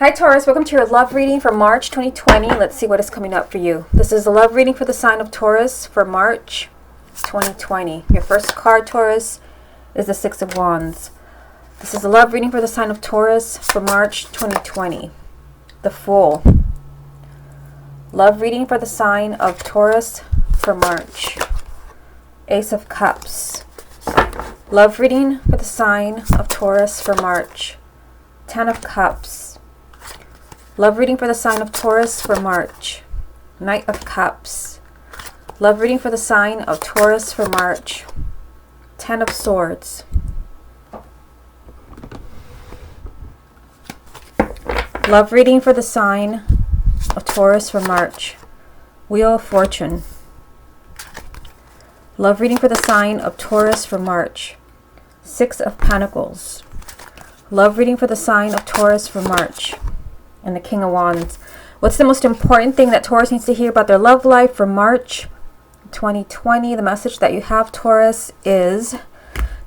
Hi Taurus, welcome to your love reading for March 2020. Let's see what is coming up for you. This is the love reading for the sign of Taurus for March 2020. Your first card, Taurus, is the Six of Wands. This is the love reading for the sign of Taurus for March 2020. The Fool. Love reading for the sign of Taurus for March. Ace of Cups. Love reading for the sign of Taurus for March. Ten of Cups. Love reading for the sign of Taurus for March. Knight of Cups. Love reading for the sign of Taurus for March. Ten of Swords. Love reading for the sign of Taurus for March. Wheel of Fortune. Love reading for the sign of Taurus for March. Six of Pentacles. Love reading for the sign of Taurus for March. And the King of Wands. What's the most important thing that Taurus needs to hear about their love life for March 2020? The message that you have, Taurus, is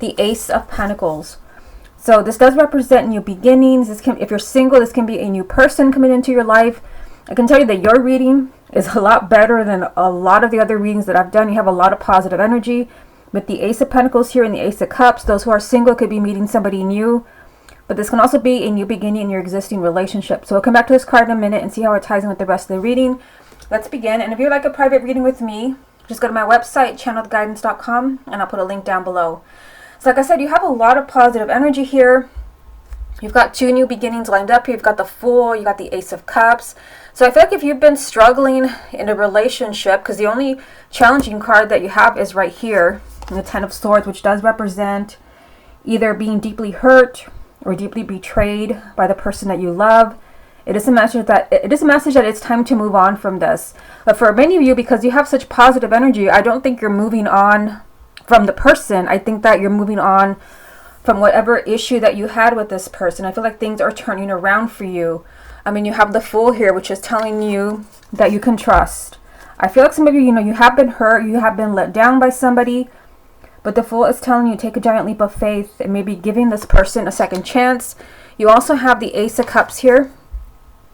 the Ace of Pentacles. So this does represent new beginnings. If you're single, this can be a new person coming into your life. I can tell you that your reading is a lot better than a lot of the other readings that I've done. You have a lot of positive energy. With the Ace of Pentacles here and the Ace of Cups, those who are single could be meeting somebody new. But this can also be a new beginning in your existing relationship. So we'll come back to this card in a minute and see how it ties in with the rest of the reading. Let's begin. And if you'd like a private reading with me, just go to my website, channeledguidance.com, and I'll put a link down below. So like I said, you have a lot of positive energy here. You've got two new beginnings lined up here. You've got the Fool, you got the Ace of Cups. So I feel like if you've been struggling in a relationship, because the only challenging card that you have is right here, in the Ten of Swords, which does represent either being deeply hurt or deeply betrayed by the person that you love. It is a message that it's time to move on from this. But for many of you, because you have such positive energy, I don't think you're moving on from the person. I think that you're moving on from whatever issue that you had with this person. I feel like things are turning around for you. I mean, you have the Fool here, which is telling you that you can trust. I feel like some of you, you have been hurt, you have been let down by somebody. But the Fool is telling you take a giant leap of faith and maybe giving this person a second chance. You also have the Ace of Cups here,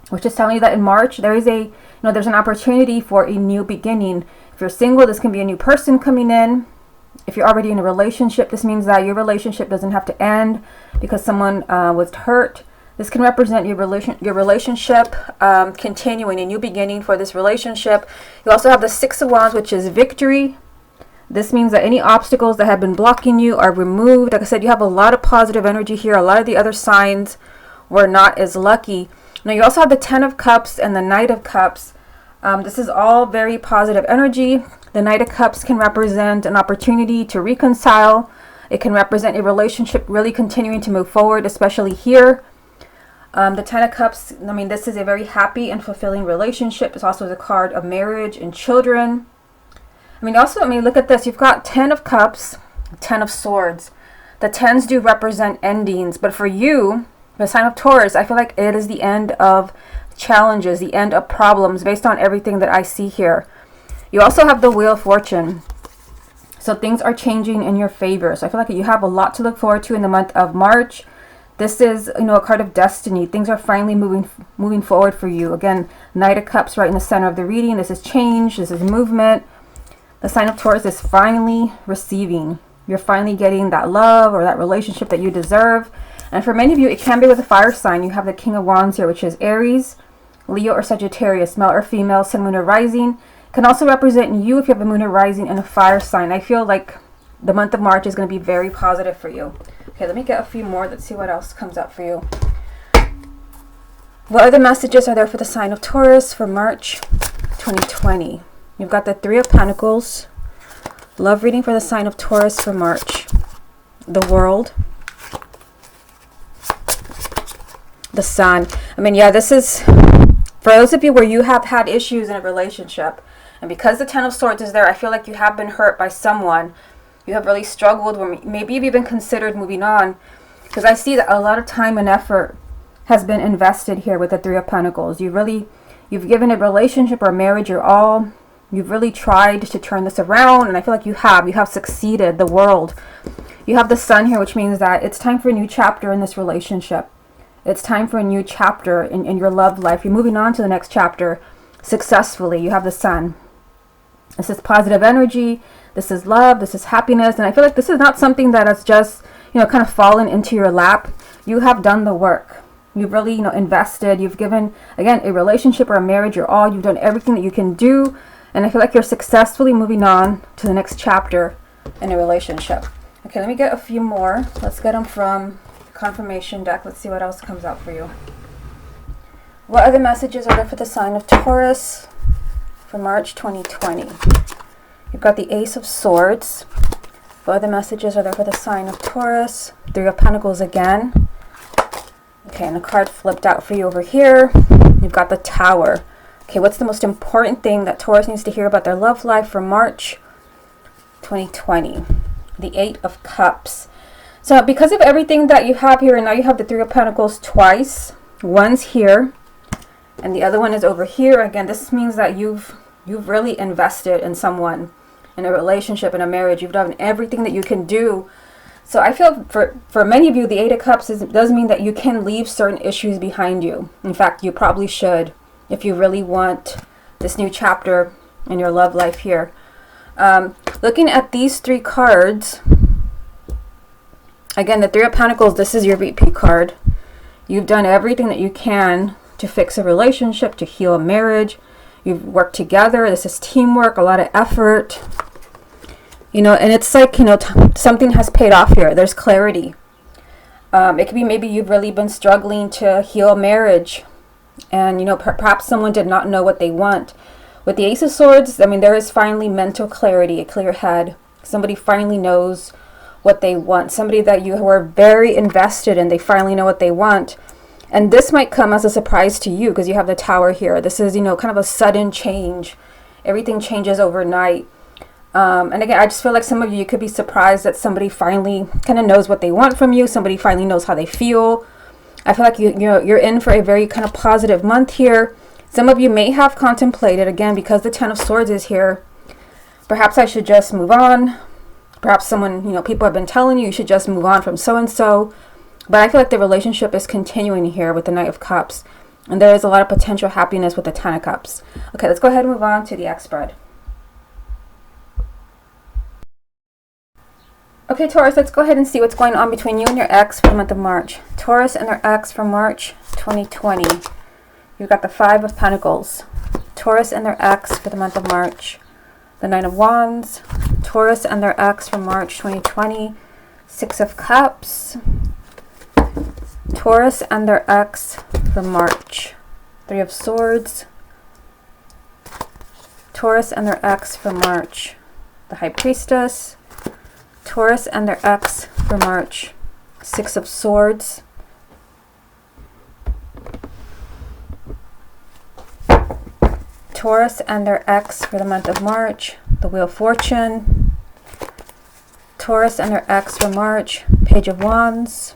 which is telling you that in March there is there's an opportunity for a new beginning. If you're single, this can be a new person coming in. If you're already in a relationship, this means that your relationship doesn't have to end because someone was hurt. This can represent your relationship continuing, a new beginning for this relationship. You also have the Six of Wands, which is victory. This means that any obstacles that have been blocking you are removed. Like I said, you have a lot of positive energy here. A lot of the other signs were not as lucky. Now, you also have the Ten of Cups and the Knight of Cups. This is all very positive energy. The Knight of Cups can represent an opportunity to reconcile. It can represent a relationship really continuing to move forward, especially here. The Ten of Cups, this is a very happy and fulfilling relationship. It's also the card of marriage and children. Look at this. You've got Ten of Cups, Ten of Swords. The tens do represent endings. But for you, the sign of Taurus, I feel like it is the end of challenges, the end of problems, based on everything that I see here. You also have the Wheel of Fortune. So things are changing in your favor. So I feel like you have a lot to look forward to in the month of March. This is, a card of destiny. Things are finally moving forward for you. Again, Knight of Cups right in the center of the reading. This is change. This is movement. The sign of Taurus is finally receiving. You're finally getting that love or that relationship that you deserve. And for many of you, it can be with a fire sign. You have the King of Wands here, which is Aries, Leo, or Sagittarius, male or female, sun, moon, or rising. Can also represent you if you have a moon or rising and a fire sign. I feel like the month of March is going to be very positive for you. Okay, let me get a few more. Let's see what else comes up for you. What other messages are there for the sign of Taurus for March 2020? You've got the Three of Pentacles. Love reading for the sign of Taurus for March. The World. The Sun. This is for those of you where you have had issues in a relationship. And because the Ten of Swords is there, I feel like you have been hurt by someone. You have really struggled, or maybe you've even considered moving on. Because I see that a lot of time and effort has been invested here with the Three of Pentacles. You've given a relationship or marriage your all. You've really tried to turn this around, and I feel like you have succeeded. The World. You have the Sun here, which means that it's time for a new chapter in this relationship. It's time for a new chapter in your love life. You're moving on to the next chapter successfully. You have the Sun. This is positive energy. This is love. This is happiness. And I feel like this is not something that has just, kind of fallen into your lap. You have done the work. You've really, invested. You've given, again, a relationship or a marriage your all. You've done everything that you can do. And I feel like you're successfully moving on to the next chapter in a relationship. Okay, let me get a few more. Let's get them from the confirmation deck. Let's see what else comes out for you. What other messages are there for the sign of Taurus for March 2020? You've got the Ace of Swords. What other messages are there for the sign of Taurus? Three of Pentacles again. Okay, and the card flipped out for you over here. You've got the Tower. Okay, what's the most important thing that Taurus needs to hear about their love life for March 2020? The Eight of Cups. So because of everything that you have here, and now you have the Three of Pentacles twice. One's here, and the other one is over here. Again, this means that you've really invested in someone, in a relationship, in a marriage. You've done everything that you can do. So I feel for many of you, the Eight of Cups does mean that you can leave certain issues behind you. In fact, you probably should if you really want this new chapter in your love life here. Looking at these three cards, again, the Three of Pentacles, this is your repeat card. You've done everything that you can to fix a relationship, to heal a marriage. You've worked together. This is teamwork, a lot of effort. And it's like, something has paid off here. There's clarity. It could be maybe you've really been struggling to heal a marriage. And, perhaps someone did not know what they want. With the Ace of Swords, there is finally mental clarity, a clear head. Somebody finally knows what they want. Somebody that you were very invested in, they finally know what they want. And this might come as a surprise to you because you have the Tower here. This is, kind of a sudden change. Everything changes overnight. And again, I just feel like some of you could be surprised that somebody finally kind of knows what they want from you. Somebody finally knows how they feel. I feel like you're in for a very kind of positive month here. Some of you may have contemplated, again, because the Ten of Swords is here, perhaps I should just move on. Perhaps someone, people have been telling you should just move on from so-and-so. But I feel like the relationship is continuing here with the Knight of Cups. And there is a lot of potential happiness with the Ten of Cups. Okay, let's go ahead and move on to the X spread. Okay, Taurus, let's go ahead and see what's going on between you and your ex for the month of March. Taurus and their ex for March 2020. You've got the Five of Pentacles. Taurus and their ex for the month of March. The Nine of Wands. Taurus and their ex for March 2020. Six of Cups. Taurus and their ex for March. Three of Swords. Taurus and their ex for March. The High Priestess. Taurus and their ex for March. Six of Swords. Taurus and their ex for the month of March. The Wheel of Fortune. Taurus and their ex for March. Page of Wands.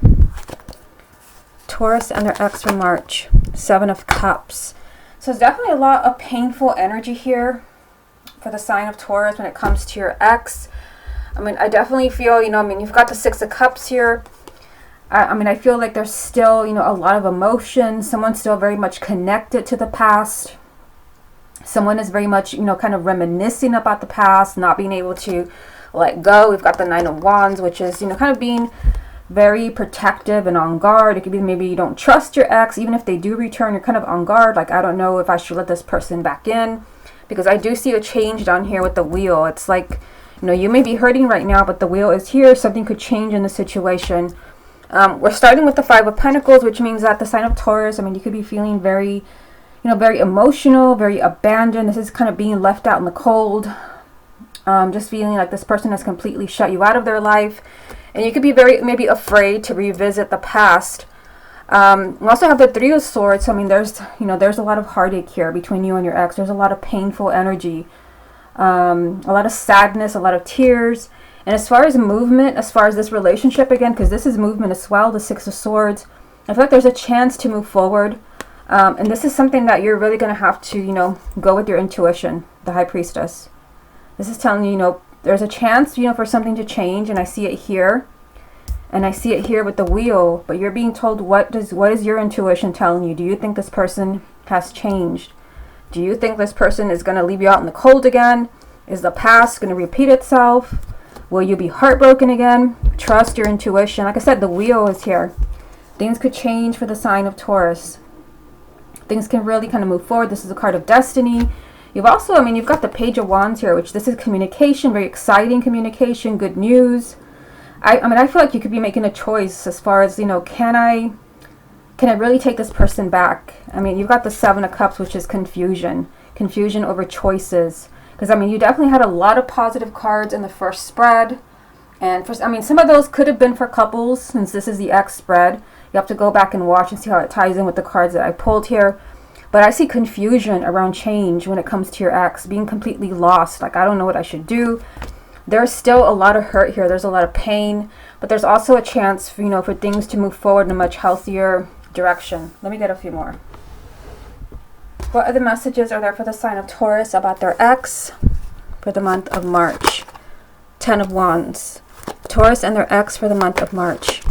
Taurus and their ex for March. Seven of Cups. So there's definitely a lot of painful energy here for the sign of Taurus when it comes to your ex. I definitely feel, you've got the Six of Cups here. I feel like there's still, a lot of emotion. Someone's still very much connected to the past. Someone is very much, kind of reminiscing about the past, not being able to let go. We've got the Nine of Wands, which is, kind of being very protective and on guard. It could be maybe you don't trust your ex. Even if they do return, you're kind of on guard. Like, I don't know if I should let this person back in. Because I do see a change down here with the Wheel. It's like, you may be hurting right now, but the Wheel is here. Something could change in the situation. We're starting with the Five of Pentacles, which means that the sign of Taurus, you could be feeling very, very emotional, very abandoned. This is kind of being left out in the cold. Just feeling like this person has completely shut you out of their life. And you could be very, maybe afraid to revisit the past. We also have the Three of Swords. There's, there's a lot of heartache here between you and your ex. There's a lot of painful energy. A lot of sadness, a lot of tears. And as far as movement, as far as this relationship, again, because this is movement as well, the Six of Swords, I feel like there's a chance to move forward. And this is something that you're really going to have to, go with your intuition, the High Priestess. This is telling you, there's a chance, for something to change, and I see it here. And I see it here with the wheel, but you're being told what is your intuition telling you? Do you think this person has changed? Do you think this person is going to leave you out in the cold again? Is the past going to repeat itself? Will you be heartbroken again? Trust your intuition. Like I said, the wheel is here. Things could change for the sign of Taurus. Things can really kind of move forward. This is a card of destiny. You've also, you've got the Page of Wands here, which this is communication, very exciting communication, good news. I feel like you could be making a choice as far as, can I really take this person back? You've got the Seven of Cups, which is confusion over choices. Because, you definitely had a lot of positive cards in the first spread. And, some of those could have been for couples, since this is the X spread. You have to go back and watch and see how it ties in with the cards that I pulled here. But I see confusion around change when it comes to your ex, being completely lost. Like, I don't know what I should do. There's still a lot of hurt here. There's a lot of pain. But there's also a chance for, for things to move forward in a much healthier direction. Let me get a few more. What other messages are there for the sign of Taurus about their ex for the month of March? 10 of Wands. Taurus and their ex for the month of March.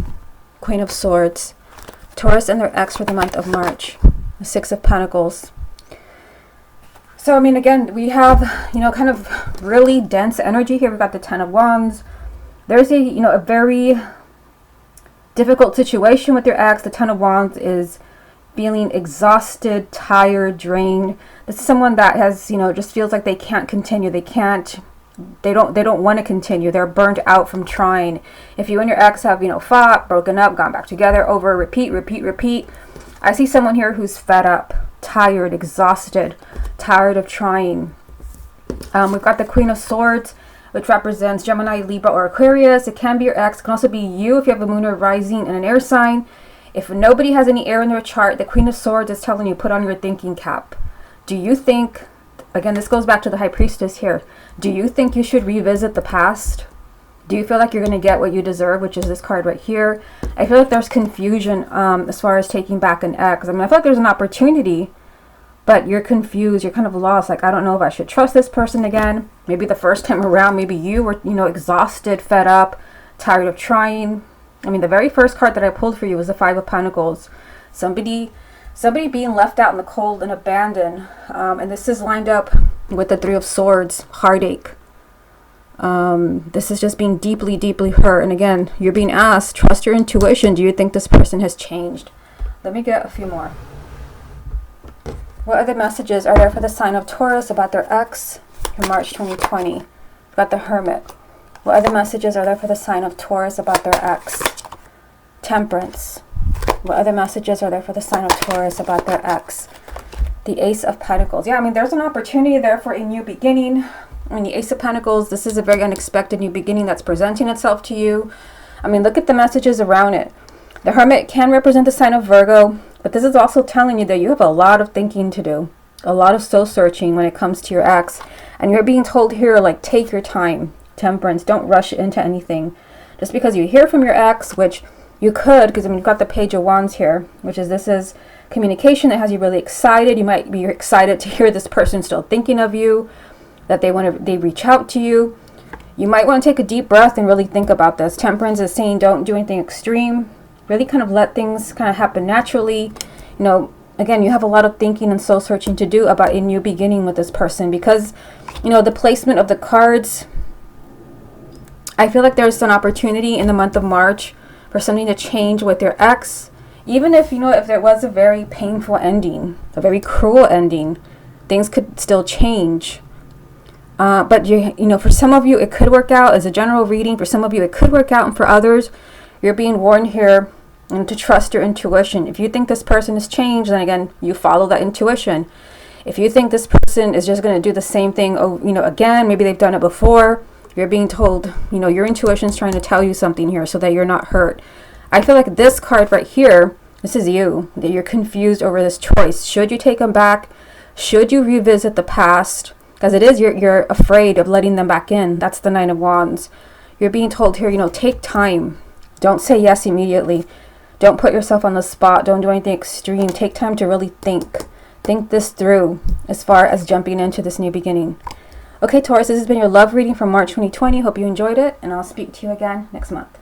Queen of Swords. Taurus and their ex for the month of March. The Six of Pentacles. So, again, we have, kind of really dense energy here. We've got the 10 of Wands. There's a very difficult situation with your ex. The 10 of Wands is feeling exhausted, tired, drained. This is someone that has, just feels like they can't continue. They don't want to continue. They're burned out from trying. If you and your ex have, fought, broken up, gone back together, over, repeat. I see someone here who's fed up, tired, exhausted, tired of trying. We've got the Queen of Swords, which represents Gemini, Libra, or Aquarius. It can be your ex. It can also be you if you have a moon or rising in an air sign. If nobody has any air in their chart, the Queen of Swords is telling you, put on your thinking cap. Do you think, again, this goes back to the High Priestess here. Do you think you should revisit the past? Do you feel like you're going to get what you deserve, which is this card right here? I feel like there's confusion as far as taking back an ex. I feel like there's an opportunity, but you're confused. You're kind of lost. Like, I don't know if I should trust this person again. Maybe the first time around, maybe you were, exhausted, fed up, tired of trying. The very first card that I pulled for you was the Five of Pentacles. Somebody being left out in the cold and abandoned. And this is lined up with the Three of Swords, heartache. This is just being deeply, deeply hurt. And again, you're being asked, trust your intuition. Do you think this person has changed? Let me get a few more. What other messages are there for the sign of Taurus about their ex in March 2020? We've got the Hermit. What other messages are there for the sign of Taurus about their ex? Temperance. What other messages are there for the sign of Taurus about their ex? The Ace of Pentacles. Yeah, there's an opportunity there for a new beginning. The Ace of Pentacles, this is a very unexpected new beginning that's presenting itself to you. Look at the messages around it. The Hermit can represent the sign of Virgo, but this is also telling you that you have a lot of thinking to do. A lot of soul searching when it comes to your ex. And you're being told here, like, take your time. Temperance, don't rush into anything. Just because you hear from your ex, which you could, because you've got the Page of Wands here, which is, this is communication that has you really excited. You might be excited to hear this person still thinking of you, that they reach out to you. You might want to take a deep breath and really think about this. Temperance is saying don't do anything extreme. Really kind of let things kind of happen naturally. Again, you have a lot of thinking and soul searching to do about a new beginning with this person, because, the placement of the cards, I feel like there's an opportunity in the month of March for something to change with your ex. Even if, if there was a very painful ending, a very cruel ending, things could still change. But for some of you, it could work out as a general reading. For some of you, it could work out. And for others, you're being warned here to trust your intuition. If you think this person has changed, then again, you follow that intuition. If you think this person is just going to do the same thing, again, maybe they've done it before, you're being told, your intuition's trying to tell you something here so that you're not hurt. I feel like this card right here, this is you, that you're confused over this choice. Should you take them back? Should you revisit the past? Because it is, you're afraid of letting them back in. That's the Nine of Wands. You're being told here, take time. Don't say yes immediately. Don't put yourself on the spot. Don't do anything extreme. Take time to really think. Think this through as far as jumping into this new beginning. Okay, Taurus, this has been your love reading for March 2020. Hope you enjoyed it, and I'll speak to you again next month.